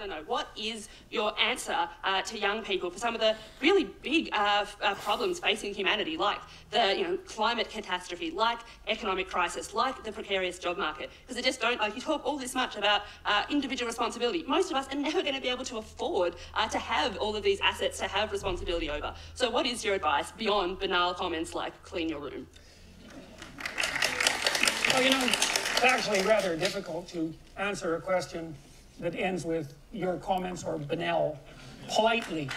want to know, what is your answer to young people for some of the really big problems facing humanity, like the climate catastrophe, like economic crisis, like the precarious job market? Because they just don't, you talk all this much about individual responsibility. Most of us are never going to be able to afford to have all of these assets to have responsibility over. So what is your advice beyond banal comments like clean your room? Well, it's actually rather difficult to answer a question that ends with your comments are banal politely.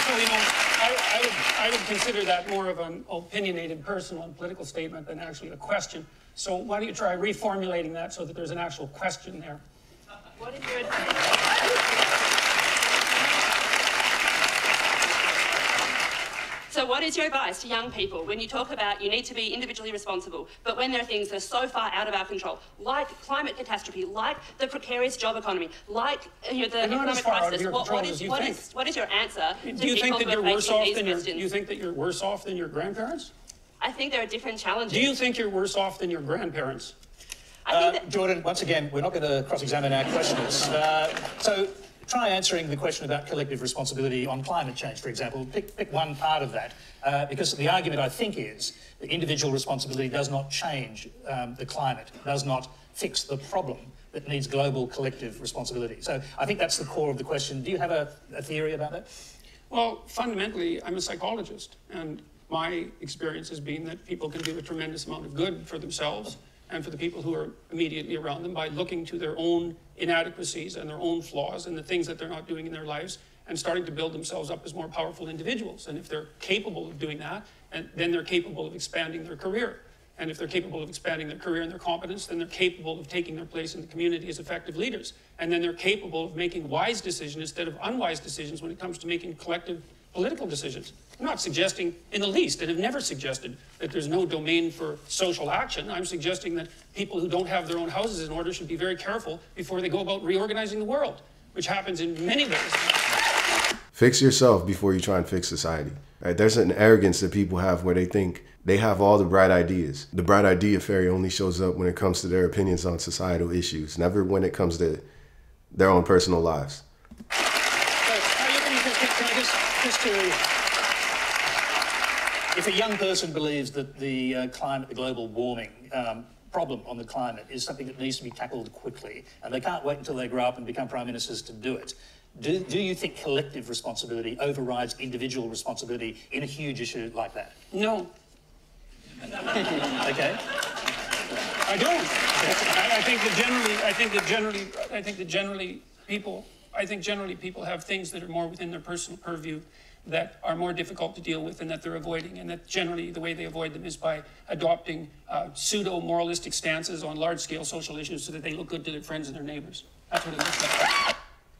So, I would consider that more of an opinionated, personal and political statement than actually a question. So why don't you try reformulating that so that there's an actual question there? What is your advice? So what is your advice to young people when you talk about you need to be individually responsible, but when there are things that are so far out of our control, like climate catastrophe, like the precarious job economy, like the economic crisis, what is your answer to people who are facing these questions? Do you think that you're worse off than your grandparents? I think there are different challenges. Do you think you're worse off than your grandparents? Jordan, once again, we're not going to cross-examine our questioners. So try answering the question about collective responsibility on climate change, for example. Pick one part of that, because the argument, I think, is that individual responsibility does not change the climate, does not fix the problem that needs global collective responsibility. So I think that's the core of the question. Do you have a theory about that? Well, fundamentally, I'm a psychologist, and my experience has been that people can do a tremendous amount of good for themselves and for the people who are immediately around them by looking to their own inadequacies and their own flaws and the things that they're not doing in their lives and starting to build themselves up as more powerful individuals. And if they're capable of doing that, then they're capable of expanding their career. And if they're capable of expanding their career and their competence, then they're capable of taking their place in the community as effective leaders. And then they're capable of making wise decisions instead of unwise decisions when it comes to making collective political decisions. I'm not suggesting in the least, and have never suggested, that there's no domain for social action. I'm suggesting that people who don't have their own houses in order should be very careful before they go about reorganizing the world, which happens in many ways. Fix yourself before you try and fix society. Right? There's an arrogance that people have where they think they have all the bright ideas. The bright idea fairy only shows up when it comes to their opinions on societal issues, never when it comes to their own personal lives. If a young person believes that the climate, the global warming problem on the climate is something that needs to be tackled quickly, and they can't wait until they grow up and become prime ministers to do it, do you think collective responsibility overrides individual responsibility in a huge issue like that? No. Okay. I don't. I think generally people have things that are more within their personal purview that are more difficult to deal with and that they're avoiding, and that generally the way they avoid them is by adopting pseudo-moralistic stances on large-scale social issues so that they look good to their friends and their neighbors. That's what it looks like.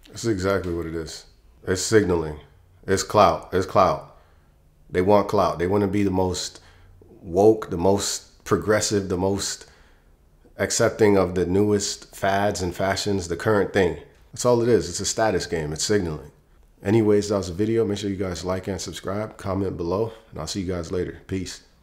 That's exactly what it is. It's signaling. It's clout. It's clout. They want clout. They want to be the most woke, the most progressive, the most accepting of the newest fads and fashions, the current thing. That's all it is. It's a status game. It's signaling. Anyways, that was the video. Make sure you guys like and subscribe, comment below, and I'll see you guys later. Peace.